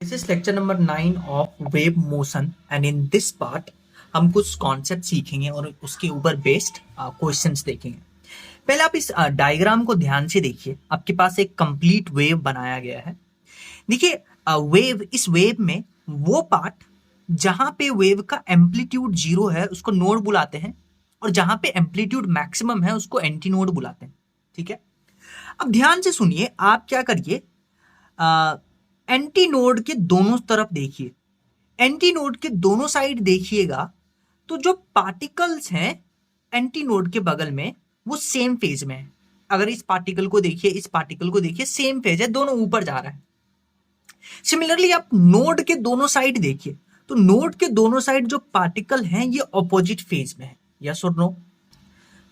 This is lecture number 9 of wave motion and in this part हम कुछ concept सीखेंगे और उसके ऊपर बेस्ड क्वेश्चंस देखेंगे। पहले आप इस डायग्राम को ध्यान से देखिए। आपके पास एक कंप्लीट वेव बनाया गया है। देखिए वेव, इस वेव में वो पार्ट जहां पे वेव का एम्पलीट्यूड जीरो है उसको नोड बुलाते हैं और जहां पे एम्पलीट्यूड मैक्सिमम है उसको एंटी नोड बुलाते हैं। ठीक है, अब ध्यान से सुनिए। आप क्या करिए, एंटी नोड के दोनों तरफ देखिए। एंटी नोड के दोनों साइड देखिएगा तो जो पार्टिकल्स हैं एंटी नोड के बगल में वो सेम फेज में है। अगर इस पार्टिकल को देखिए, इस पार्टिकल को देखिए, सेम फेज है, दोनों ऊपर जा रहा है। सिमिलरली आप नोड के दोनों साइड देखिए तो नोड के दोनों साइड जो पार्टिकल हैं ये ऑपोजिट फेज में है। यस और नो?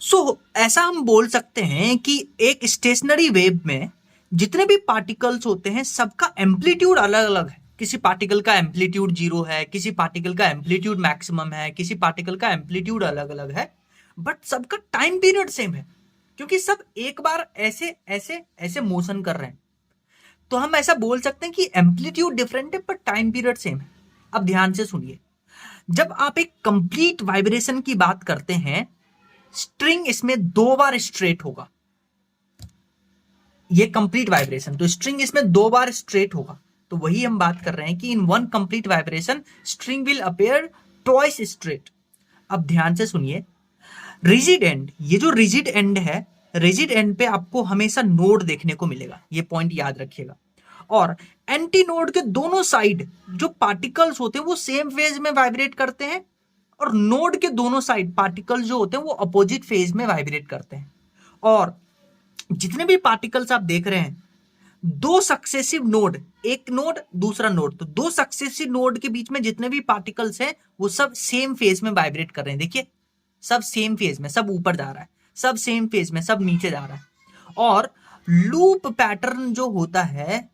सो ऐसा हम बोल सकते हैं कि एक स्टेशनरी वेव में जितने भी पार्टिकल्स होते हैं सबका एम्पलीट्यूड अलग अलग है। किसी पार्टिकल का एम्पलीट्यूड जीरो है, किसी पार्टिकल का एम्पलीट्यूड मैक्सिमम है, किसी पार्टिकल का एम्पलीट्यूड अलग अलग है, बट सबका टाइम पीरियड सेम है क्योंकि सब एक बार ऐसे ऐसे ऐसे मोशन कर रहे हैं। तो हम ऐसा बोल सकते हैं कि एम्पलीट्यूड डिफरेंट है पर टाइम पीरियड सेम है। अब ध्यान से सुनिए, जब आप एक कंप्लीट वाइब्रेशन की बात करते हैं, स्ट्रिंग इसमें दो बार स्ट्रेट होगा। ये कंप्लीट वाइब्रेशन, तो स्ट्रिंग इसमें दो बार स्ट्रेट होगा। तो वही हम बात कर रहे हैं कि इन one complete vibration string will appear twice straight. अब ध्यान से सुनिए, रिजिड एंड, ये जो रिजिड एंड है, रिजिड एंड पे आपको हमेशा नोड देखने को मिलेगा। ये पॉइंट याद रखिएगा। और एंटी नोड के दोनों साइड जो पार्टिकल्स होते हैं वो सेम फेज में वाइब्रेट करते हैं और नोड के दोनों साइड पार्टिकल्स जो होते हैं वो अपोजिट फेज में वाइब्रेट करते हैं। और जितने भी पार्टिकल्स आप देख रहे हैं, दो सक्सेसिव नोड, एक नोड दूसरा नोड, तो दो सक्सेसिव नोड के बीच में जितने भी पार्टिकल्स हैं वो सब सेम फेज में वाइब्रेट कर रहे हैं। देखिए सब सेम फेज में, सब ऊपर जा रहा है, सब सेम फेज में, सब नीचे जा रहा है। और लूप पैटर्न जो होता है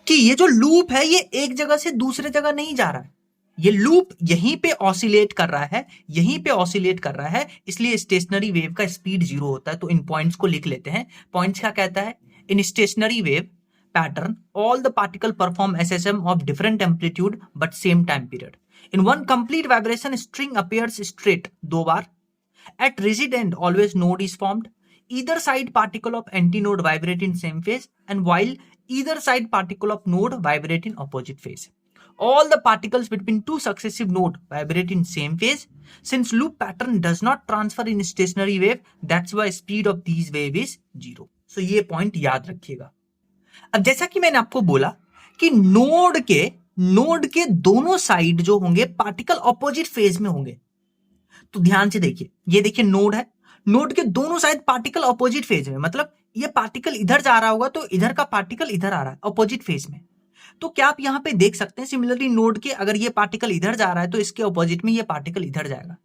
कि ये जो लूप है ये एक जगह से दूसरे जगह नहीं जा रहा है, ये लूप यहीं पे ऑसिलेट कर रहा है, यहीं पे ऑसिलेट कर रहा है, इसलिए स्टेशनरी वेव का स्पीड जीरो होता है। तो इन पॉइंट्स को लिख लेते हैं। पॉइंट्स क्या कहता है? In stationary wave pattern all the particle perform SSM of different amplitude but same time period. In one complete vibration string appears straight दो बार। At rigid end always node is formed. Either side particle of antinode vibrate in same phase and while either side particle of node vibrate in opposite phase. All the particles between two successive node vibrate in same phase. Since loop pattern does not transfer in stationary wave, that's why speed of these wave is zero. So ये point याद रखिएगा। अब जैसा कि मैंने आपको बोला कि नोड के दोनों साइड जो होंगे पार्टिकल ऑपोजिट फेज में होंगे। तो ध्यान से देखिए, ये देखिए नोड है, नोड के दोनों साइड पार्टिकल ऑपोजिट फेज में, मतलब ये पार्टिकल इधर जा रहा होगा तो इधर का पार्टिकल इधर आ रहा है ऑपोजिट फेज में। तो क्या आप यहां पे देख सकते हैं, सिमिलरली नोड के अगर ये पार्टिकल इधर जा रहा है तो इसके ऑपोजिट में ये पार्टिकल इधर जाएगा।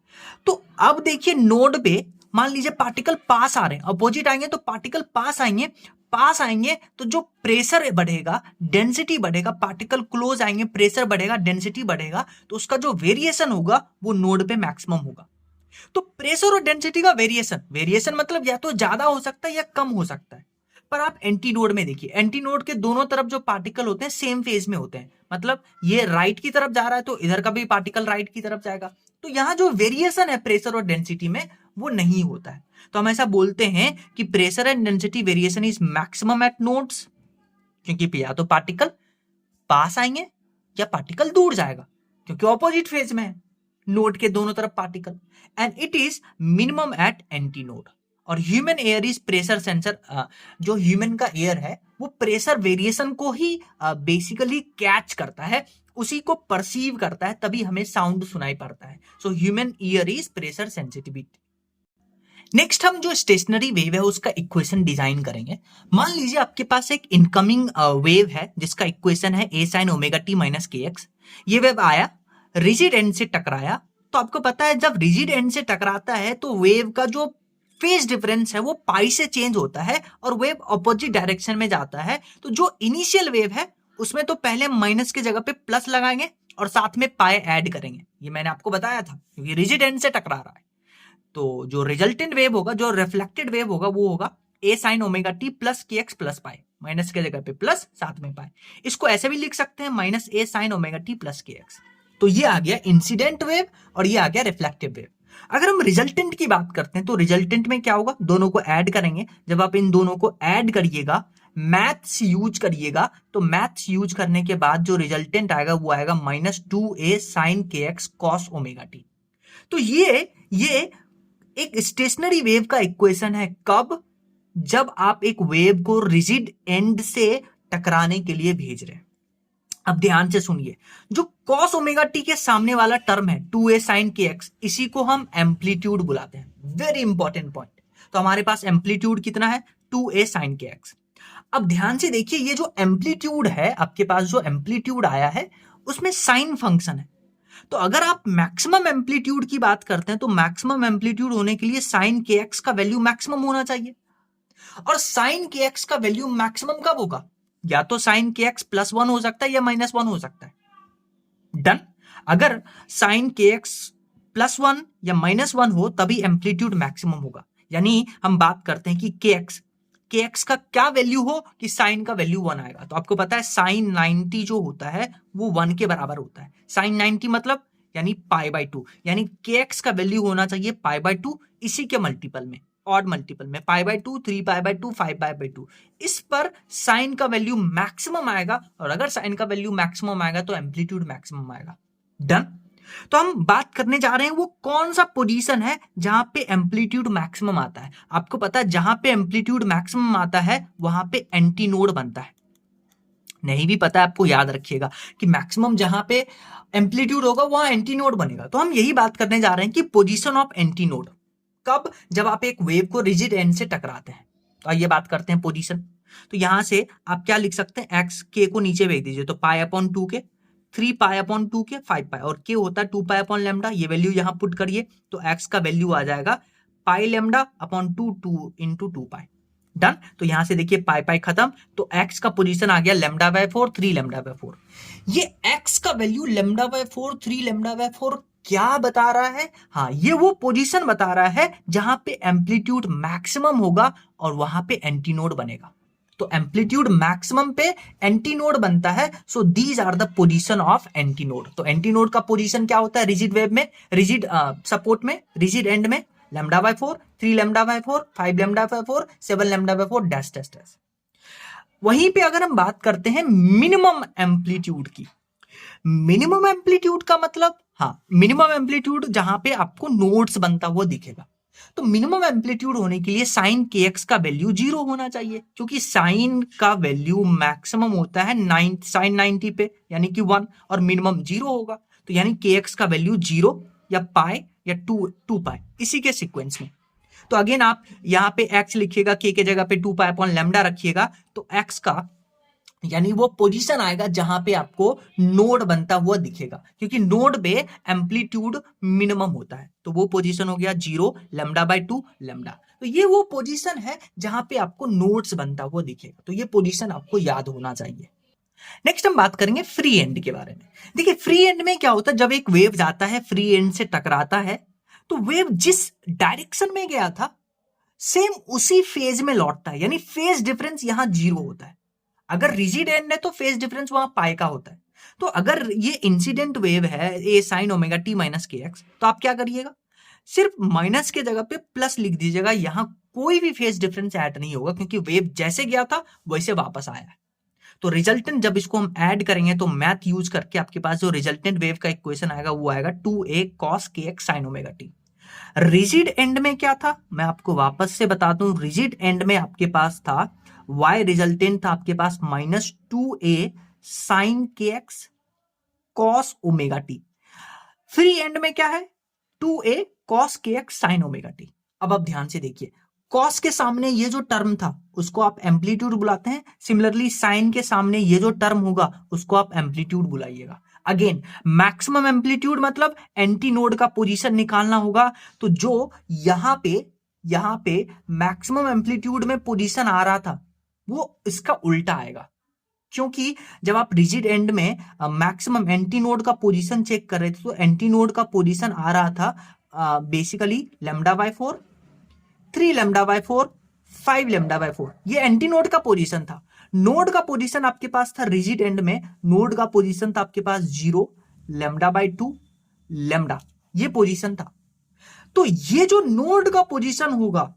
तो अब देखिए नोड पे मान लीजिए पार्टिकल पास आ रहे हैं, अपोजिट आएंगे तो पार्टिकल पास आएंगे तो जो प्रेशर बढ़ेगा, डेंसिटी बढ़ेगा, पार्टिकल क्लोज आएंगे, प्रेशर बढ़ेगा, डेंसिटी बढ़ेगा, तो उसका जो वेरिएशन होगा वो नोड पे मैक्सिमम होगा। तो प्रेशर और डेंसिटी का वेरिएशन मतलब या तो ज्यादा हो सकता है या कम हो सकता है। पर आप एंटी नोड में देखिए, एंटी नोड के दोनों तरफ जो पार्टिकल होते हैं सेम फेज में होते हैं, मतलब ये राइट की तरफ जा रहा है तो इधर का भी पार्टिकल राइट की तरफ जाएगा। तो यहां जो वेरिएशन है प्रेशर और डेंसिटी में वो नहीं होता है। तो हम ऐसा बोलते हैं कि pressure and density variation is maximum at nodes, क्योंकि या तो पार्टिकल पास आएंगे या पार्टिकल दूर जाएगा क्योंकि ऑपोजिट फेज में है नोड के दोनों तरफ particle. And it is minimum at anti node. और human ear is pressure sensor, जो ह्यूमन का एयर है वो प्रेशर वेरिएशन को ही बेसिकली कैच करता है, उसी को परसीव करता है, तभी हमें साउंड सुनाई पड़ता है। So human ear is pressure sensitivity. Next हम जो स्टेशनरी वेव है उसका इक्वेशन डिजाइन करेंगे। मान लीजिए आपके पास एक इनकमिंग वेव है जिसका इक्वेशन है a sin omega t minus kx। ये वेव आया, रिजिड एंड से टकराया, तो आपको पता है जब रिजिड एंड से टकराता है तो वेव का जो फेज डिफरेंस है वो पाई से चेंज होता है और वेव ऑपोजिट डायरेक्शन में जाता है। तो जो इनिशियल वेव है उसमें तो पहले माइनस की जगह पे प्लस लगाएंगे और साथ में पाई ऐड करेंगे, ये मैंने आपको बताया था क्योंकि रिजिड एंड से टकरा रहा है। तो जो रिजल्टेंट वेव होगा, जो रिफ्लेक्टेड वेव होगा वो होगा a sin omega t plus kx plus pi. Minus के जगह पे प्लस, साथ में पाई। इसको ऐसे भी लिख सकते हैं माइनस ए sine omega T plus K x. तो ये आ गया इंसिडेंट वेव और ये आ गया रिफ्लेक्टिव वेव। अगर हम रिजल्टेंट की बात करते हैं तो रिजल्टेंट में क्या होगा, दोनों को ऐड करेंगे। जब आप इन दोनों को ऐड करिएगा, मैथ्स यूज करिएगा, तो मैथ्स यूज करने के बाद जो रिजल्टेंट आएगा वो आएगा माइनस 2a साइन के एक्स कॉस ओमेगा टी। तो ये एक स्टेशनरी वेव का इक्वेशन है। कब? जब आप एक वेव को रिजिड एंड से टकराने के लिए भेज रहे हैं। अब ध्यान से सुनिए, जो कॉस ओमेगा टी के सामने वाला टर्म है 2a साइन के एक्स, इसी को हम एम्पलीट्यूड बुलाते हैं। Very important point. तो हमारे पास एम्पलीट्यूड कितना है, 2a साइन के एक्स। अब ध्यान से देखिए, ये जो एम्पलीट्यूड है, आपके पास जो एम्पलीट्यूड आया है उसमें साइन फंक्शन है। तो अगर आप मैक्सिमम एम्पलीट्यूड की बात करते हैं तो मैक्सिमम एम्पलीट्यूड होने के लिए साइन के एक्स का वैल्यू मैक्सिमम होना चाहिए। और साइन के एक्स का वैल्यू मैक्सिमम कब होगा, या तो साइन के एक्स +1 हो सकता है या -1 हो सकता है। डन। अगर साइन के एक्स +1 या -1 हो तभी एम्पलीट्यूड मैक्सिमम होगा। यानी हम बात करते हैं कि के एक्स का क्या वैल्यू हो कि साइन का वैल्यू 1 आएगा। तो आपको पता है साइन 90 जो होता है वो 1 के बराबर होता है। साइन 90 मतलब यानी π/2, यानी के एक्स का वैल्यू होना चाहिए π/2, इसी के मल्टीपल में, ऑड मल्टीपल में, π/2, 3π/2, 5π/2। इस पर साइन का वैल्यू मैक्सिमम आएगा, और अगर साइन का वैल्यू मैक्सिमम आएगा तो एम्पलीट्यूड मैक्सिमम आएगा। डन। तो हम बात करने जा रहे हैं वो कौन सा पोजीशन है जहां पे एम्पलीट्यूड मैक्सिमम आता है। आपको पता है जहां पे एम्पलीट्यूड मैक्सिमम आता है वहां पे एंटी नोड बनता है। नहीं भी पता है आपको, याद रखिएगा कि मैक्सिमम जहां पे एम्पलीट्यूड होगा वहां एंटी नोड बनेगा। तो हम यही बात करने जा रहे हैं कि पोजीशन ऑफ एंटी नोड कब, जब आप एक वेव को रिजिड एंड से टकराते हैं। तो आइए बात करते हैं पोजीशन। तो यहां से आप क्या लिख सकते हैं, एक्स के को नीचे भेज दीजिए, तो π/2 के 3π/2 के 5π, और के होता है 2π/λ। ये वैल्यू यहां पुट करिए तो एक्स का वैल्यू आ जाएगा πλ/2 2 × 2π। डन। तो यहां से देखिए पाई खत्म, तो एक्स का पोजीशन आ गया λ/4 3λ/4। ये एक्स का वैल्यू λ/4 3λ/4 क्या बता रहा है, हाँ, ये वो पोजीशन बता रहा है जहां पे एम्पलीट्यूड मैक्सिमम होगा और वहां पे एंटी नोड बनेगा। तो एम्पलीट्यूड मैक्सिमम पे एंटी नोड बनता है। So these are the position of anti node. तो एंटी नोड का पोजीशन क्या होता है रिजिड वेव में, रिजिड सपोर्ट में, रिजिड एंड में, λ/4 3λ/4 5λ/4 7λ/4 डैश डैश डैश। वहीं पे अगर हम बात करते हैं मिनिमम एम्पलीट्यूड की, मिनिमम एम्पलीट्यूड का मतलब, हाँ, मिनिमम एम्पलीट्यूड जहां पे आपको नोड्स बनता हुआ दिखेगा। तो मिनिमम एम्पलीट्यूड होने के लिए साइन के एक्स का वैल्यू 0 होना चाहिए, क्योंकि साइन का वैल्यू मैक्सिमम होता है साइन 90 पे, यानी कि 1, और मिनिमम 0 होगा। तो यानी के एक्स का वैल्यू 0 या पाई या 2 पाई, इसी के सीक्वेंस में। तो अगेन आप यहां पे एक्स लिखिएगा, के जगह पे 2π/λ रखिएगा, तो एक्स का यानी वो पोजीशन आएगा जहां पे आपको नोड बनता हुआ दिखेगा, क्योंकि नोड पे एम्पलीट्यूड मिनिमम होता है। तो वो पोजीशन हो गया 0 λ/2 λ। तो ये वो पोजीशन है जहां पे आपको नोड्स बनता हुआ दिखेगा। तो ये पोजीशन आपको याद होना चाहिए। नेक्स्ट हम बात करेंगे फ्री एंड के बारे में। देखिए फ्री एंड में क्या होता है, जब एक वेव जाता है फ्री एंड से टकराता है तो वेव जिस डायरेक्शन में गया था सेम उसी फेज में लौटता है, यानी फेज डिफरेंस यहां 0 होता है। अगर रिजिड एंड है तो फेज डिफरेंस वहां पाई का होता है। तो अगर ये इंसिडेंट वेव है ए sine omega T minus K x, तो आप क्या करिएगा, सिर्फ माइनस के जगह पे प्लस लिख दीजिएगा। यहां कोई भी फेज डिफरेंस ऐड नहीं होगा, क्योंकि वेव जैसे गया था वैसे वापस आया है। तो रिजल्टेंट जब इसको हम ऐड करेंगे तो मैथ यूज करके आपके पास जो रिजल्टेंट वेव का इक्वेशन आएगा वो आएगा 2a cos kx sin omega T. Rigid end में क्या था, मैं आपको वापस से बता दूं, रिजिड एंड में आपके पास था y रिजल्टेंट था आपके पास -2a sin kx cos omega T. Free and में क्या है, 2a cos kx sin omega T. अब आप ध्यान से देखिए, कॉस के सामने ये जो टर्म था उसको आप एम्पलीट्यूड बुलाते हैं। सिमिलरली साइन के सामने ये जो टर्म होगा उसको आप एम्पलीट्यूड बुलाइएगा। अगेन मैक्सिमम एम्पलीट्यूड मतलब एंटी नोड का पोजीशन निकालना होगा। तो जो यहां पे मैक्सिमम एम्पलीट्यूड में पोजीशन आ रहा था वो इसका उल्टा आएगा, क्योंकि जब आप रिजिड एंड में मैक्सिमम एंटी नोड का पोजीशन चेक कर रहे थे तो एंटी नोड का पोजीशन आ रहा था बेसिकली λ/4 3λ/4 5λ/4, ये एंटी नोड का पोजीशन था। नोड का पोजीशन आपके पास था रिजिड एंड में, नोड का पोजीशन था आपके पास 0 λ/2 लैम्डा, ये पोजीशन था। तो ये जो नोड का पोजीशन होगा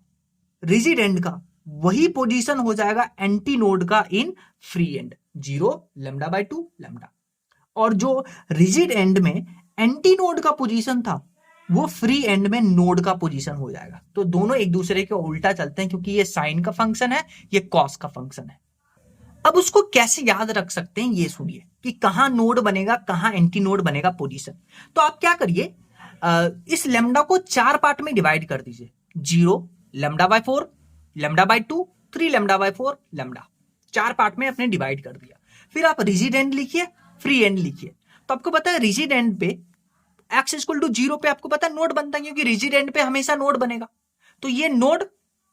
रिजिड एंड का, वही पोजीशन हो जाएगा एंटी नोड का इन फ्री एंड, 0 λ/2 लैम्डा। और जो रिजिड एंड में एंटी नोड का पोजीशन था वो फ्री एंड में नोड का पोजीशन हो जाएगा। तो दोनों एक दूसरे के उल्टा चलते हैं, क्योंकि ये साइन का फंक्शन है, ये कॉस का फंक्शन है। अब उसको कैसे याद रख सकते हैं ये सुनिए, कि कहां नोड बनेगा, कहां एंटी नोड बनेगा पोजीशन। तो आप क्या करिए, इस लैम्डा को 4 पार्ट में डिवाइड कर दीजिए, 0 λ/4 λ/2 3 λ/4 लैम्डा, 4 पार्ट में आपने डिवाइड कर दिया। फिर आप रिजिड एंड लिखिए, फ्री एंड लिखिए। तो आपको पता है रिजिड एंड पे x इक्वल टू 0 पे आपको पता है नोड बनता है, क्योंकि रिजिड एंड पे हमेशा नोड बनेगा। तो ये नोड,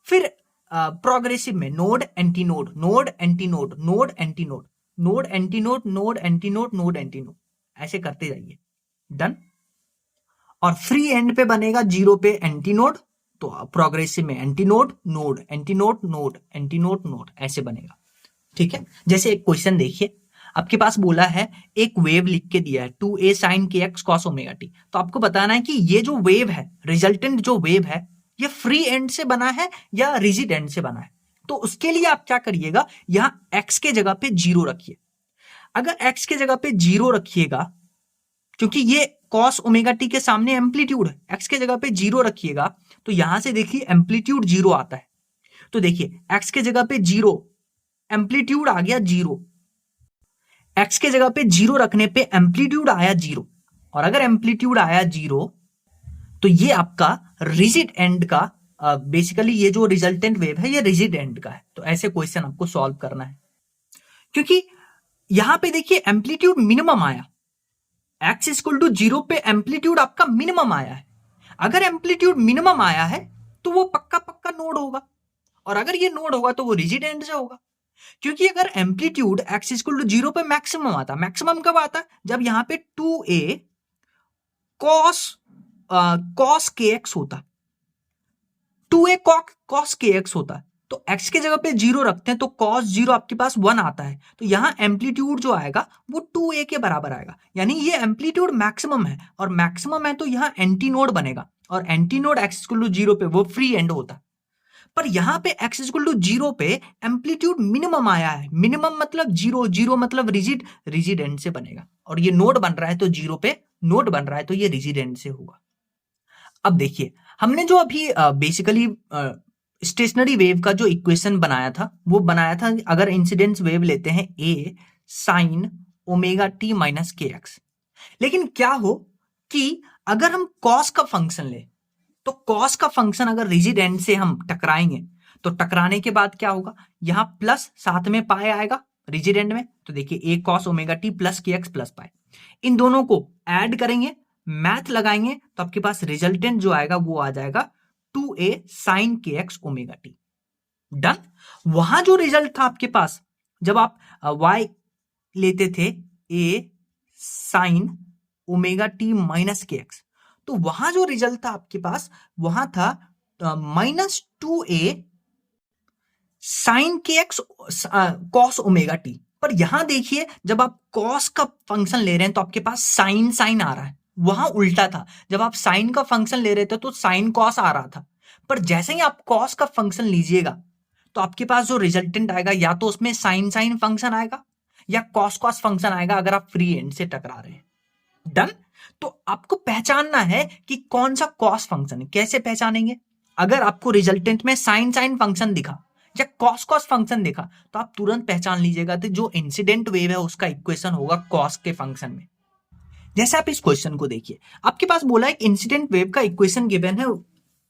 फिर प्रोग्रेसिव में node anti node, node anti node, node anti node, node anti node, node anti node, node anti node, ऐसे करते जाइए। डन। और फ्री एंड पे बनेगा 0 पे एंटी नोड, तो प्रोग्रेसिव में anti node, node anti node, node anti node, node, ऐसे बनेगा। ठीक है। जैसे एक क्वेश्चन देखिए, आपके पास बोला है एक वेव लिख के दिया है 2a sin kx cos omega t। तो आपको बताना है कि ये जो वेव है, रिजल्टेंट जो वेव है, ये फ्री एंड से बना है या रिजिड एंड से बना है। तो उसके लिए आप क्या करिएगा, यहां x के जगह पे 0 रखिए। अगर x के जगह पे 0 रखिएगा, क्योंकि ये cos ओमेगा t के सामने एम्पलीट्यूड है, x के जगह पे 0 रखिएगा, तो यहां से देखिए एम्पलीट्यूड 0 आता है। तो देखिए x के जगह पे 0, एम्पलीट्यूड आ गया 0, x के जगह पे 0 रखने पे एम्पलीट्यूड आया 0, और अगर एम्पलीट्यूड आया 0 तो ये आपका रिजिड एंड का, बेसिकली ये जो रिजल्टेंट वेव है ये रिजिड एंड का है। तो ऐसे क्वेश्चन आपको सॉल्व करना है, क्योंकि यहां पे देखिए एम्पलीट्यूड मिनिमम आया, x इक्वल टू 0 पे एम्पलीट्यूड आपका मिनिमम आया है। अगर एम्पलीट्यूड मिनिमम आया है तो वो पक्का पक्का नोड होगा, और अगर ये नोड होगा तो वो रिजिड एंड से होगा। क्योंकि अगर एम्पलीट्यूड x इक्वल टू 0 पे मैक्सिमम आता, मैक्सिमम कब आता, जब यहां पे 2a cos kx होता, 2a cos kx होता, तो x के जगह पे 0 रखते हैं तो cos 0 आपके पास 1 आता है, तो यहां एम्पलीट्यूड जो आएगा वो 2a के बराबर आएगा। यानी ये एम्पलीट्यूड मैक्सिमम है, और मैक्सिमम है तो यहां एंटी नोड बनेगा, और anti node x equal to 0 पे वो फ्री एंड होता। पर यहां पे x इक्वल टू 0 पे एम्पलीट्यूड मिनिमम आया है, मिनिमम मतलब 0, 0 मतलब रिजिड, रिजिड एंड से बनेगा। और ये नोड बन रहा है तो 0 पे नोड बन रहा है, तो ये रिजिड एंड से होगा। अब देखिए हमने जो अभी बेसिकली स्टेशनरी वेव का जो इक्वेशन बनाया था, वो बनाया था अगर इंसिडेंस वेव लेते हैं a sin omega t minus K x. लेकिन क्या हो कि अगर हम cos का फंक्शन ले, तो cos का फंक्शन अगर रिजिड एंड से हम टकराएंगे, तो टकराने के बाद क्या होगा, यहां प्लस साथ में पाए आएगा रिजिड एंड में। तो देखिए a cos omega t plus K X plus पाए, इन दोनों को ऐड करेंगे, मैथ लगाएंगे, तो आपके पास रिजल्टेंट जो आएगा वो आ जाएगा 2a sin kx omega t। Done. वहां जो रिजल्ट था आपके पास, जब आप y लेते थे a sin omega t minus K x, तो वहां जो रिजल्ट था आपके पास, वहां था -2a sin kx cos omega t। पर यहां देखिए जब आप cos का फंक्शन ले रहे हैं तो आपके पास साइन साइन आ रहा है, वहां उल्टा था, जब आप साइन का फंक्शन ले रहे थे तो साइन कॉस आ रहा था। पर जैसे ही आप कॉस का फंक्शन लीजिएगा तो आपके पास जो रिजल्टेंट आएगा, या तो उसमें साइन साइन फंक्शन आएगा या कॉस कॉस फंक्शन आएगा, अगर आप फ्री एंड से टकरा रहे हैं। डन। तो आपको पहचानना है कि कौन सा कॉस फंक्शन है। कैसे पहचानेंगे, अगर आपको रिजल्टेंट में साइन साइन फंक्शन दिखा या कॉस कॉस फंक्शन दिखा, तो आप तुरंत पहचान लीजिएगा कि जो इंसिडेंट वेव है उसका इक्वेशन होगा कॉस के फंक्शन में। जैसे आप इस क्वेश्चन को देखिए, आपके पास बोला है इंसिडेंट वेव का इक्वेशन गिवन है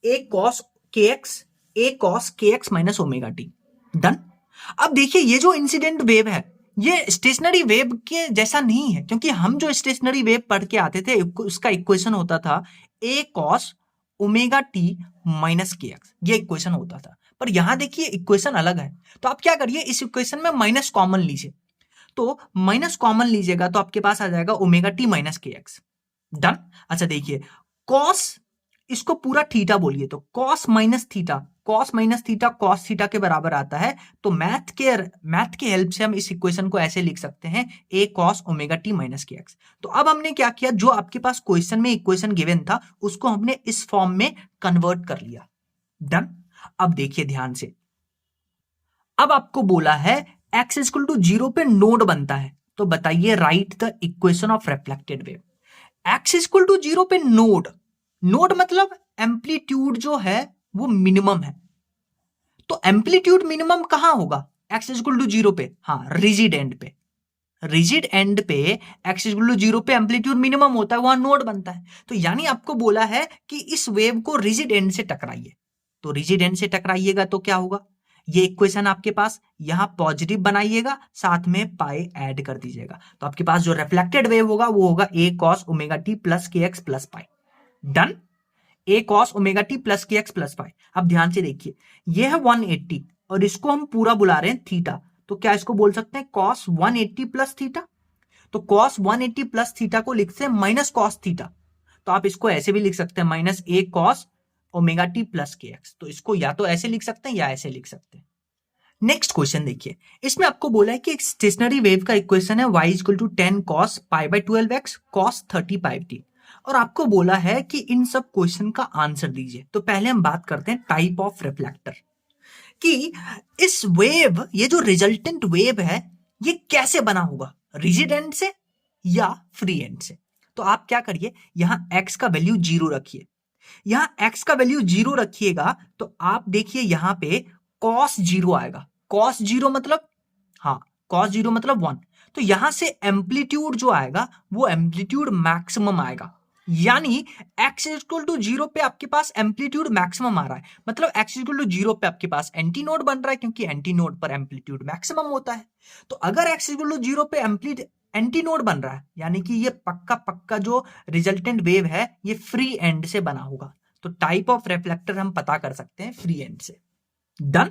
a cos kx minus omega T. Done. अब देखिए ये जो इंसिडेंट वेव है ये स्टेशनरी वेव के जैसा नहीं है, क्योंकि हम जो स्टेशनरी वेव पढ़ के आते थे उसका इक्वेशन होता था a cos omega T minus K x, ये इक्वेशन होता था। पर यहां देखिए इक्वेशन अलग है, तो आप क्या करिए, इस इक्वेशन में माइनस कॉमन लीजिए। तो माइनस कॉमन लीजिएगा तो आपके पास आ जाएगा omega T minus K X. Done. अच्छा देखिए कॉस, इसको पूरा थीटा बोलिए, तो cos minus theta, cos minus theta cos theta के बराबर आता है, तो मैथ के हेल्प से हम इस इक्वेशन को ऐसे लिख सकते हैं a cos omega t minus K x. तो अब हमने क्या किया, जो आपके पास क्वेश्चन में इक्वेशन गिवन था उसको हमने इस फॉर्म में कन्वर्ट कर लिया। डन। अब देखिए ध्यान से, अब आपको बोला है x इक्वल टू 0 पे नोड बनता है, तो बताइए write the equation of reflected wave. x equal to 0 पे नोड, नोड मतलब एम्पलीट्यूड जो है वो मिनिमम है, तो एम्पलीट्यूड मिनिमम कहां होगा, x इक्वल टू 0 पे, हाँ रिजिड एंड पे, रिजिड एंड पे x इक्वल टू 0 पे एम्पलीट्यूड मिनिमम होता है, वहां नोड बनता है। तो यानी आपको बोला है कि इस वेव को रिजिड एंड से टकराइए, तो रिजिड एंड से टकराइएगा तो क्या होगा, ये इक्वेशन आपके पास यहां पॉजिटिव बनाइएगा, साथ में पाई ऐड कर दीजिएगा, तो आपके पास जो रिफ्लेक्टेड वेव होगा वो होगा a cos omega t plus K X plus pi. Done. a cos omega t plus K X plus pi. अब ध्यान से देखिए, ये है 180 और इसको हम पूरा बुला रहे हैं थीटा, तो क्या इसको बोल सकते हैं cos 180 प्लस थीटा, तो cos 180 प्लस थीटा को लिखते हैं माइनस cos थीटा, तो आप इसको ऐसे भी लिख सकते हैं minus a cos omega t plus K x, तो इसको या तो ऐसे लिख सकते हैं या ऐसे लिख सकते हैं। नेक्स्ट क्वेश्चन देखिए, इसमें आपको बोला है कि एक स्टेशनरी वेव का इक्वेशन है y equal to 10 cos pi by 12x cos 30 pi t, और आपको बोला है कि इन सब क्वेश्चन का आंसर दीजिए। तो पहले हम बात करते हैं टाइप ऑफ रिफ्लेक्टर, कि इस वेव, ये जो रिजल्टेंट वेव है ये कैसे बना होगा, रिजिड एंड से या फ्री एंड से। तो आप क्या करिए, यहां x का वैल्यू 0 रखिए, यहां x का वैल्यू 0 रखिएगा, तो आप देखिए यहां पे cos 0 आएगा, cos 0 मतलब, हाँ cos 0 मतलब 1, तो यहां से एम्पलीट्यूड जो आएगा वो एम्पलीट्यूड मैक्सिमम आएगा, यानी x इक्वल टू 0 पे आपके पास एम्पलीट्यूड मैक्सिमम आ रहा है, मतलब x इक्वल टू 0 पे आपके पास एंटी नोड बन रहा है, क्योंकि एंटी नोड पर एम्पलीट्यूड मैक्सिमम होता है। तो अगर x इक्वल टू 0 पे एंटी नोड बन रहा है, यानी कि ये पक्का पक्का जो रिजल्टेंट वेव है ये फ्री एंड से बना होगा, तो टाइप ऑफ रिफ्लेक्टर हम पता कर सकते हैं फ्री एंड से। डन।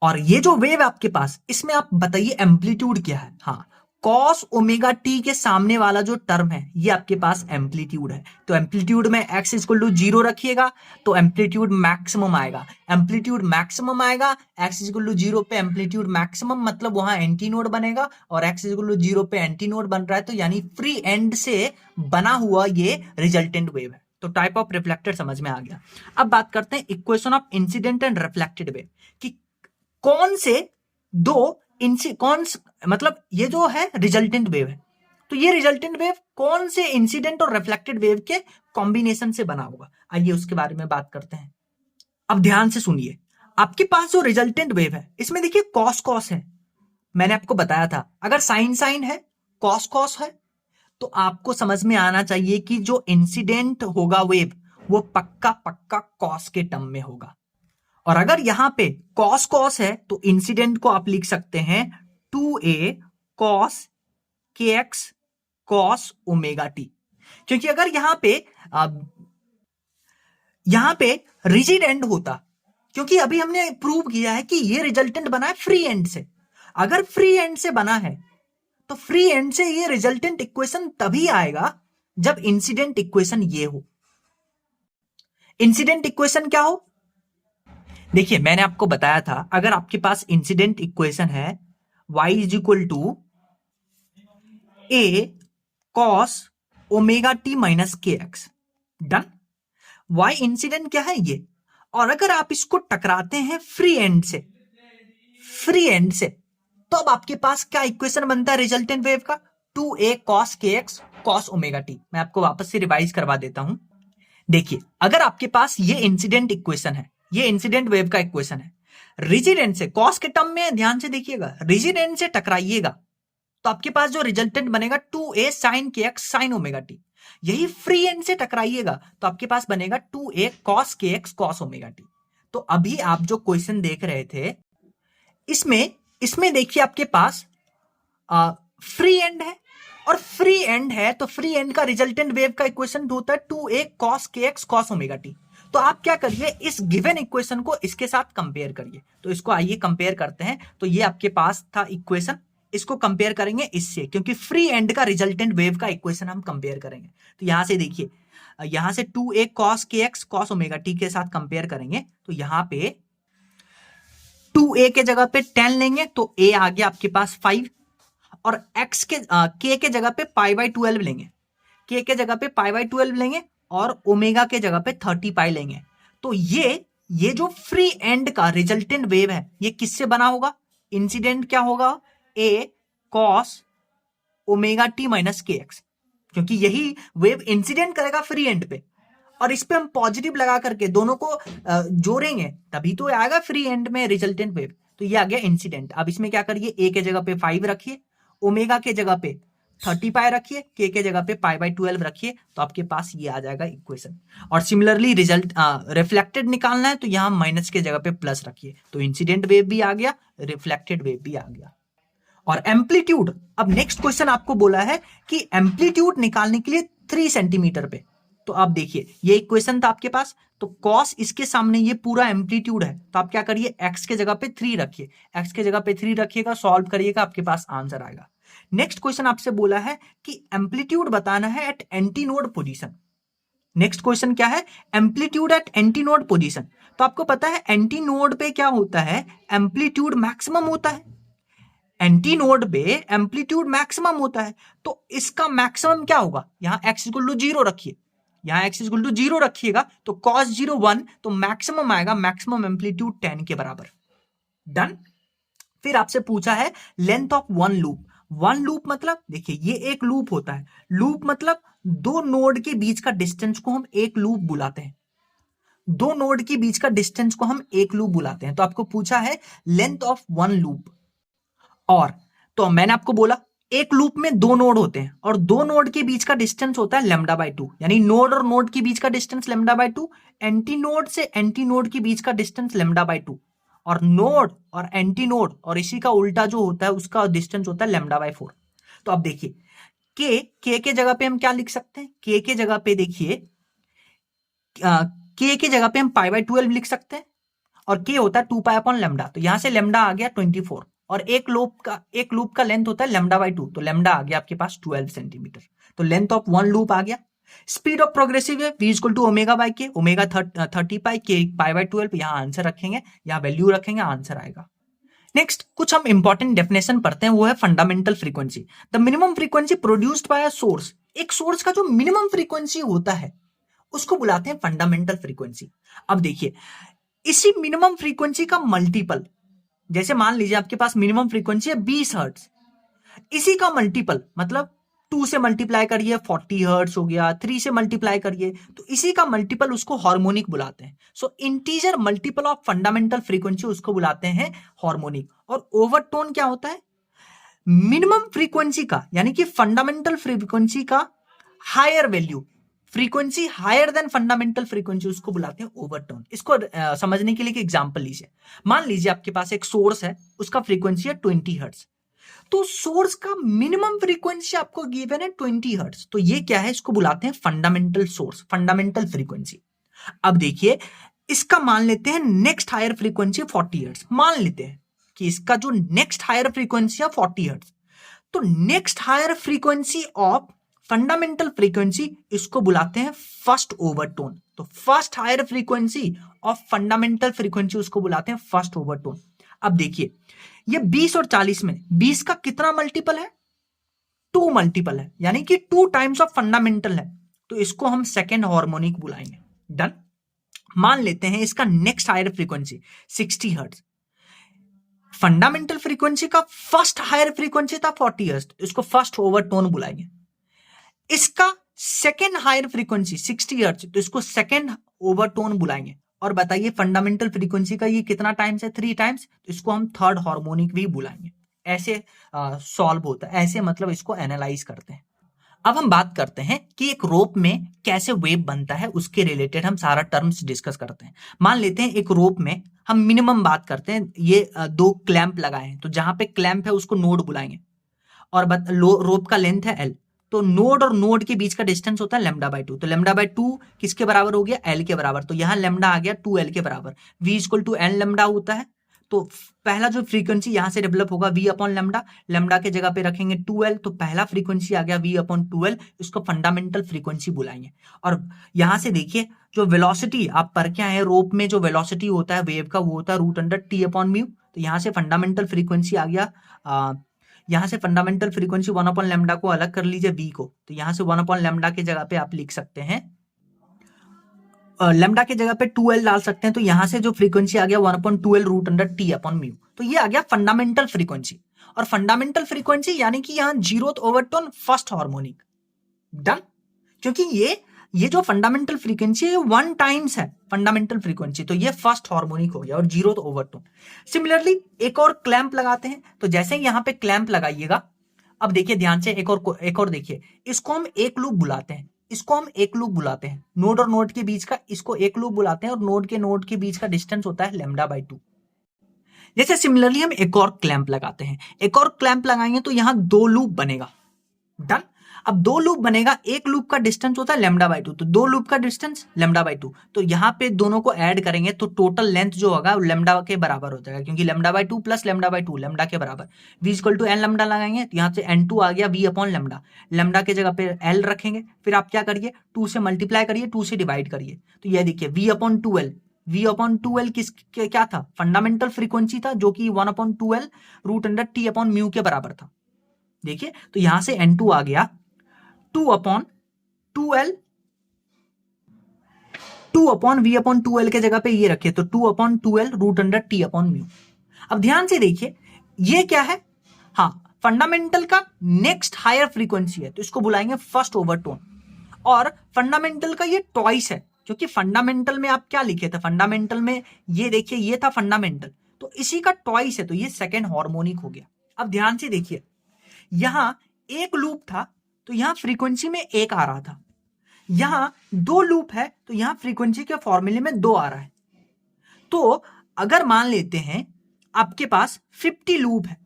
और ये जो वेव आपके पास, इसमें आप बताइए एम्पलीट्यूड क्या है, हाँ cos ओमेगा t के सामने वाला जो टर्म है ये आपके पास एम्पलीट्यूड है, तो एम्पलीट्यूड में x इक्वल टू 0 रखिएगा तो एम्पलीट्यूड मैक्सिमम आएगा, एम्पलीट्यूड मैक्सिमम आएगा, x इक्वल टू 0 पे एम्पलीट्यूड मैक्सिमम मतलब वहां एंटी नोड बनेगा, और x इक्वल टू 0 पे एंटी नोड बन रहा है, तो यानी फ्री एंड से बना हुआ ये रिजल्टेंट वेव है। तो टाइप ऑफ रिफ्लेक्टर समझ में आ गया। अब बात करते हैं equation of incident and reflected wave, कि कौन से दो मतलब ये जो है रिजल्टेंट वेव है, तो ये रिजल्टेंट वेव कौन से इंसिडेंट और रिफ्लेक्टेड वेव के कॉम्बिनेशन से बना होगा, आइए उसके बारे में बात करते हैं। अब ध्यान से सुनिए, आपके पास जो रिजल्टेंट वेव है इसमें देखिए कॉस कॉस है, मैंने आपको बताया था अगर साइन साइन है, कॉस कॉस है, तो आपको समझ में आना चाहिए कि जो इंसिडेंट होगा वेव वो पक्का पक्का कॉस के टर्म में होगा, और अगर यहां पे कॉस कॉस है तो इंसिडेंट को आप लिख सकते हैं 2a cos kx cos omega t, क्योंकि अगर यहां पे रिजिड एंड होता, क्योंकि अभी हमने प्रूव किया है कि ये रिजल्टेंट बना है फ्री एंड से, अगर फ्री एंड से बना है तो फ्री एंड से ये रिजल्टेंट इक्वेशन तभी आएगा जब इंसिडेंट इक्वेशन ये हो। इंसिडेंट इक्वेशन क्या हो, देखिए मैंने आपको बताया था अगर आपके पास इंसिडेंट इक्वेशन है y is equal to a cos omega t minus K X, done. y incident क्या है ये, और अगर आप इसको टकराते हैं फ्री एंड से, तो अब आपके पास क्या इक्वेशन बनता है रिजल्टेंट वेव का, 2a cos kx cos omega t। मैं आपको वापस से रिवाइज करवा देता हूं। देखिए अगर आपके पास ये इंसिडेंट इक्वेशन है, ये इंसिडेंट वेव का इक्वेशन है, रिजिड एंड से कॉस के टर्म में ध्यान से देखिएगा, रिजिड एंड से टकराइएगा तो आपके पास जो रिजल्टेंट बनेगा 2a sin kx sin omega t, यही फ्री एंड से टकराइएगा तो आपके पास बनेगा 2a cos kx cos omega t। तो अभी आप जो क्वेश्चन देख रहे थे इसमें देखिए आपके पास फ्री एंड है, और फ्री एंड है तो फ्री एंड का रिजल्टेंट वेव का इक्वेशन होता है 2a cos kx cos omega t। तो आप क्या करिए, इस गिवन इक्वेशन को इसके साथ कंपेयर करिए, तो इसको आइए कंपेयर करते हैं। तो ये आपके पास था इक्वेशन, इसको कंपेयर करेंगे इससे, क्योंकि फ्री एंड का रिजल्टेंट वेव का इक्वेशन हम कंपेयर करेंगे। तो यहां से देखिए यहां से 2a cos kx cos omega t के साथ कंपेयर करेंगे तो यहां पे 2a के जगह पे 10 लेंगे तो a आ गया आपके पास 5 और x के k के जगह पे पाई बाई 12 लेंगे, k के जगह पे पाई बाई 12 लेंगे और ओमेगा के जगह पे 30 पाई लेंगे। तो ये जो फ्री एंड का रिजल्टेंट वेव है ये किससे बना होगा? इंसिडेंट क्या होगा? a cos omega t minus K x, क्योंकि यही वेव इंसिडेंट करेगा फ्री एंड पे और इस पे हम पॉजिटिव लगा करके दोनों को जोड़ेंगे तभी तो आएगा फ्री एंड में रिजल्टेंट वेव। तो ये आ गया इंसिडेंट। अब इसमें क्या करिए, a के जगह पे 5 रखिए, ओमेगा के जगह पे 30 पाई रखिए, k के जगह पे पाई बाई 12 रखिए, तो आपके पास ये आ जाएगा इक्वेशन। और सिमिलरली रिजल्ट रिफ्लेक्टेड निकालना है तो यहां माइनस के जगह पे प्लस रखिए, तो इंसिडेंट वेव भी आ गया, रिफ्लेक्टेड वेव भी आ गया। और एम्पलीट्यूड, अब नेक्स्ट क्वेश्चन आपको बोला है कि एम्पलीट्यूड निकालने के लिए 3 सेंटीमीटर पे, तो आप देखिए ये इक्वेशन था आपके पास, तो कॉस इसके सामने ये पूरा एम्पलीट्यूड है, तो आप क्या करिए x के जगह पे 3 रखिए, x के जगह पे 3 रखिएगा, सॉल्व करिएगा, आपके पास आंसर आएगा। नेक्स्ट क्वेश्चन आपसे बोला है कि एम्पलीट्यूड बताना है at anti node position. Next question क्या है? Amplitude at anti node position. तो आपको पता है एंटी नोड पे क्या होता है? एम्पलीट्यूड मैक्सिमम होता है, एंटी नोड पे एम्पलीट्यूड मैक्सिमम होता है, तो इसका मैक्सिमम क्या होगा? यहां x इक्वल टू 0 रखिए, यहां x इक्वल टू 0 रखिएगा तो cos 0 1, तो मैक्सिमम आएगा, मैक्सिमम एम्पलीट्यूड 10 के बराबर। डन। फिर आपसे पूछा है length of one loop. One loop मतलब देखिए ये एक लूप होता है, लूप मतलब दो नोड के बीच का डिस्टेंस को हम एक लूप बुलाते हैं, दो नोड के बीच का डिस्टेंस को हम एक लूप बुलाते हैं। तो आपको पूछा है लेंथ ऑफ वन लूप, और तो मैंने आपको बोला एक लूप में दो नोड होते हैं और दो नोड के बीच का डिस्टेंस होता है लैम्डा बाय 2, यानी नोड और नोड के बीच का distance lambda by 2, anti node से एंटी नोड के बीच का डिस्टेंस लैम्डा बाय 2, और नोड और एंटी नोड और इसी का उल्टा जो होता है उसका डिस्टेंस होता है लैम्डा बाय 4। तो अब देखिए के के जगह पे हम क्या लिख सकते हैं? के के जगह पे देखिए के के जगह पे हम पाई बाय 12 लिख सकते हैं और के होता है 2 पाई अपॉन लैम्डा, तो यहां से लैम्डा आ गया 24 और एक लूप का लेंथ होता है लैम्डा बाय 2, तो लैम्डा आ गया आपके पास 12 सेंटीमीटर। तो लेंथ ऑफ वन लूप आ गया। स्पीड ऑफ प्रोग्रेसिव है v equal to omega by K, omega 30 pi, K pi bye 12, यहां आंसर रखेंगे, यहां वैल्यू रखेंगे, आंसर आएगा। नेक्स्ट कुछ हम इंपॉर्टेंट डेफिनेशन पढ़ते हैं, वो है fundamental frequency. The minimum frequency produced by a source, एक सोर्स का जो मिनिमम फ्रीक्वेंसी होता है उसको बुलाते हैं फंडामेंटल फ्रीक्वेंसी। अब देखिए इसी मिनिमम फ्रीक्वेंसी का मल्टीपल, जैसे मान लीजिए आपके पास मिनिमम फ्रीक्वेंसी है 20 हर्ट्ज, इसी का मल्टीपल मतलब 2 से मल्टीप्लाई करिए 40 हर्ट्ज हो गया, 3 से मल्टीप्लाई करिए तो इसी का मल्टीपल, उसको हार्मोनिक बुलाते हैं। So integer multiple of fundamental frequency उसको बुलाते हैं हार्मोनिक। और ओवरटोन क्या होता है? मिनिमम फ्रीक्वेंसी का, यानी कि फंडामेंटल फ्रीक्वेंसी का higher value, frequency higher than fundamental frequency, उसको बुलाते हैं ओवरटोन। इसको समझने के लिए एक एग्जांपल लीजिए। मान लीजिए आपके पास एक सोर्स है, उसका फ्रीक्वेंसी है 20 हर्ट्ज, तो सोर्स का मिनिमम फ्रीक्वेंसी आपको गिवन है 20 हर्ट्ज, तो ये क्या है? इसको बुलाते हैं फंडामेंटल सोर्स, फंडामेंटल फ्रीक्वेंसी। अब देखिए इसका मान लेते हैं नेक्स्ट हायर फ्रीक्वेंसी 40 हर्ट्ज, मान लेते हैं कि इसका जो नेक्स्ट हायर फ्रीक्वेंसी है 40 हर्ट्ज, तो next higher frequency of fundamental frequency इसको बुलाते हैं फर्स्ट ओवरटोन। तो first higher frequency of fundamental frequency उसको बुलाते हैं फर्स्ट ओवरटोन। अब देखिए ये 20 और 40 में 20 का कितना मल्टीपल है? 2 मल्टीपल है, यानी कि 2 टाइम्स ऑफ फंडामेंटल है, तो इसको हम सेकेंड हार्मोनिक बुलाएंगे। डन। मान लेते हैं इसका next higher frequency 60 hertz, fundamental frequency का फर्स्ट हायर फ्रीक्वेंसी था 40 हर्ट्ज, इसको फर्स्ट ओवरटोन बुलाएंगे। इसका सेकेंड हायर फ्रीक्वेंसी 60 हर्ट्ज, तो इसको सेकेंड ओवरटोन बुलाएंगे। और बताइए फंडामेंटल फ्रीक्वेंसी का ये कितना टाइम्स है? 3 टाइम्स, तो इसको हम थर्ड हार्मोनिक भी बुलाएंगे। ऐसे सॉल्व होता है, ऐसे मतलब इसको एनालाइज करते हैं। अब हम बात करते हैं कि एक रोप में कैसे वेव बनता है, उसके रिलेटेड हम सारा टर्म्स डिस्कस करते हैं। मान लेते हैं एक रोप में हम मिनिमम बात करते हैं, ये 2 क्लैंप लगाए हैं, तो जहां पे क्लैंप है उसको नोड बुलाएंगे, और रोप का लेंथ है L, तो नोड और नोड के बीच का डिस्टेंस होता है लैम्डा बाय 2, तो लैम्डा बाय 2 किसके बराबर हो गया? L के बराबर, तो यहां लैम्डा आ गया 2L के बराबर। V equal to N lambda होता है, तो पहला जो फ्रीक्वेंसी यहां से डेवलप होगा v अपॉन लेमडा, लेमडा के जगह पे रखेंगे 2l, तो पहला फ्रीक्वेंसी आ गया v अपॉन 2l, इसको फंडामेंटल फ्रीक्वेंसी बुलाएंगे। और यहां से देखिए जो वेलोसिटी आप पढ़ के आए हैं, रोप में जो वेलोसिटी होता है वेव का वो होता है root under T upon mu. तो यहाँ से फंडामेंटल फ्रीक्वेंसी आ गया, यहाँ से फंडामेंटल फ्रीक्वेंसी 1 अपॉन लेमडा को अलग कर लीजिए v को, तो यहाँ से 1 अपॉन लेमडा के जगह पे आप लिख सकते हैं, लेमडा के जगह पे 2l डाल सकते हैं, तो यहां से जो फ्रीक्वेंसी आ गया 1/2l root under T upon mu. तो ये आ गया फंडामेंटल फ्रीक्वेंसी। और फंडामेंटल फ्रीक्वेंसी यानी कि यहां 0th overtone first harmonic. Done, क्योंकि ये जो फंडामेंटल फ्रीक्वेंसी है 1 टाइम्स है फंडामेंटल फ्रीक्वेंसी, तो ये फर्स्ट हार्मोनिक हो गया और 0th ओवरटोन। सिमिलरली एक और क्लैंप लगाते हैं, तो जैसे ही यहां पे क्लैंप लगाइएगा, अब देखिए ध्यान से, एक और देखिए, इसको हम एक लूप बुलाते हैं, इसको हम एक लूप बुलाते हैं, नोड और नोड के बीच का इसको एक लूप बुलाते हैं, और नोड के बीच का डिस्टेंस होता है λ/2। जैसे सिमिलरली हम एक और क्लैंप लगाते हैं, एक और क्लैंप लगाएंगे तो यहां 2 लूप बनेगा। डन, अब 2 लूप बनेगा, एक लूप का डिस्टेंस होता है λ/2, तो 2 लूप का डिस्टेंस λ/2, तो यहां पे दोनों को ऐड करेंगे तो टोटल लेंथ जो होगा लैम्डा के बराबर हो जाएगा, क्योंकि λ/2 प्लस λ/2 लैम्डा के बराबर। v equal to n lambda लगाएंगे, तो यहां से n2 आ गया v अपॉन लैम्डा, लैम्डा के जगह पे l रखेंगे, फिर आप क्या करिए 2 से मल्टीप्लाई करिए, 2 से डिवाइड करिए, तो ये देखिए v अपॉन 2l किस क्या था, फंडामेंटल फ्रीक्वेंसी था, जो कि 1/2l root under T upon mu के बराबर था। देखिए तो यहां से n2 आ गया 2/2l, 2/v/2l के जगह पे ये रखिए, तो 2/2l root under T upon mu. अब ध्यान से देखिए ये क्या है, हाँ फंडामेंटल का नेक्स्ट हायर फ्रीक्वेंसी है, तो इसको बुलाएंगे फर्स्ट ओवरटोन। और फंडामेंटल का ये ट्वाइस है, क्योंकि फंडामेंटल में आप क्या लिखे थे, फंडामेंटल में ये देखिए ये था फंडामेंटल, तो इसी का ट्वाइस है, तो ये सेकेंड हार्मोनिक हो गया। अब ध्यान से देखिए यहां एक लूप था, तो यहां फ्रीक्वेंसी में 1 आ रहा था, यहां 2 लूप है, तो यहां फ्रीक्वेंसी के फॉर्मूले में 2 आ रहा है। तो अगर मान लेते हैं आपके पास 50 लूप है,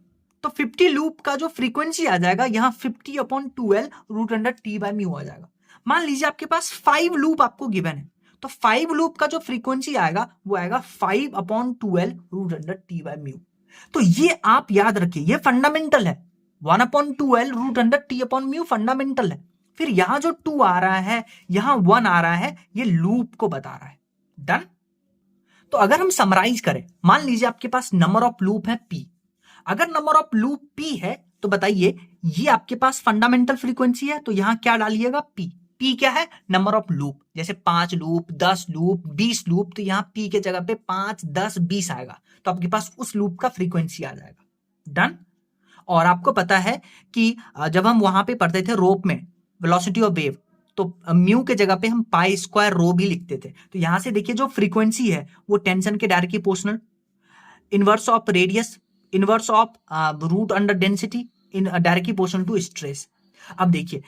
तो 50 लूप का जो फ्रीक्वेंसी आ जाएगा यहां 50/2l root under T by mu आ जाएगा। मान लीजिए आपके पास 5 लूप आपको गिवन है, तो 5 लूप का जो फ्रीक्वेंसी आएगा वो आएगा 5/2l root under T by mu. तो ये आप याद रखिए, ये फंडामेंटल है, 1/2l root under T upon mu fundamental है। फिर यहां जो 2 आ रहा है, यहां 1 आ रहा है, ये लूप को बता रहा है। डन, तो अगर हम समराइज करें, मान लीजिए आपके पास नंबर ऑफ लूप है p, अगर नंबर ऑफ लूप p है तो बताइए ये आपके पास फंडामेंटल फ्रीक्वेंसी है, तो यहां क्या डालिएगा p, p क्या है, नंबर ऑफ लूप, जैसे 5 लूप 10 लूप 20 लूप, तो यहां p के जगह पे 5 10 20 आएगा, तो आपके पास उस लूप का फ्रीक्वेंसी आ जाएगा। डन, और आपको पता है कि जब हम वहां पे पढ़ते थे रोप में वेलोसिटी ऑफ वेव, तो म्यू के जगह पे हम पाई स्क्वायर रो भी लिखते थे। तो यहां से देखिए जो फ्रीक्वेंसी है वो टेंशन के directly proportional, inverse of radius, inverse of root under density, in directly proportional to stress. अब देखिए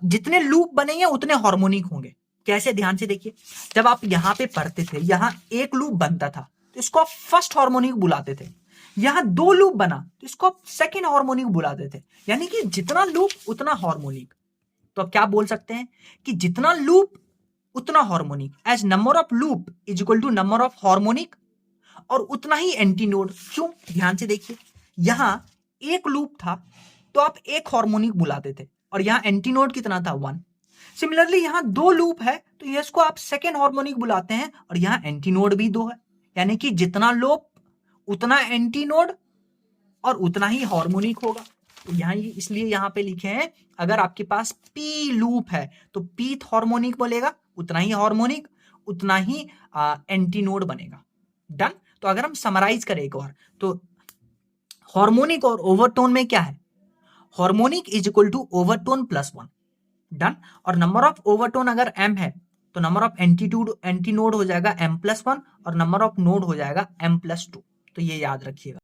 जितने लूप बनेंगे उतने हार्मोनिक होंगे। कैसे, ध्यान से देखिए, जब आप यहां पे पढ़ते थे यहां एक लूप बनता था, तो इसको आप फर्स्ट हार्मोनिक बुलाते थे, यहां 2 लूप बना तो इसको आप सेकेंड हार्मोनिक बुलाते थे, यानी कि जितना लूप उतना हार्मोनिक। तो आप क्या बोल सकते हैं कि जितना लूप उतना harmonic, as number of loop is equal to number of harmonic, और उतना ही एंटी नोड। क्यों, ध्यान से देखिए, यहां एक लूप था तो आप एक हार्मोनिक बुलाते थे, और यहां एंटी नोड कितना था 1। सिमिलरली यहां 2 लूप है तो इसको आप सेकेंड हार्मोनिक बुलाते हैं, और यहां एंटी नोड भी 2 है, यानी कि जितना लूप उतना एंटी नोड और उतना ही हार्मोनिक होगा। तो यहां इसलिए यहां पे लिखे हैं, अगर आपके पास पी लूप है तो पीथ हार्मोनिक बोलेगा, उतना ही हार्मोनिक उतना ही एंटी नोड बनेगा। डन, तो अगर हम समराइज करें एक और, तो हार्मोनिक और ओवरटोन में क्या है, harmonic is equal to overtone plus 1। Done, और नंबर ऑफ ओवरटोन अगर m है तो नंबर ऑफ एंटी नोड हो जाएगा m+1, और नंबर ऑफ नोड हो जाएगा m+2। तो ये याद रखिएगा।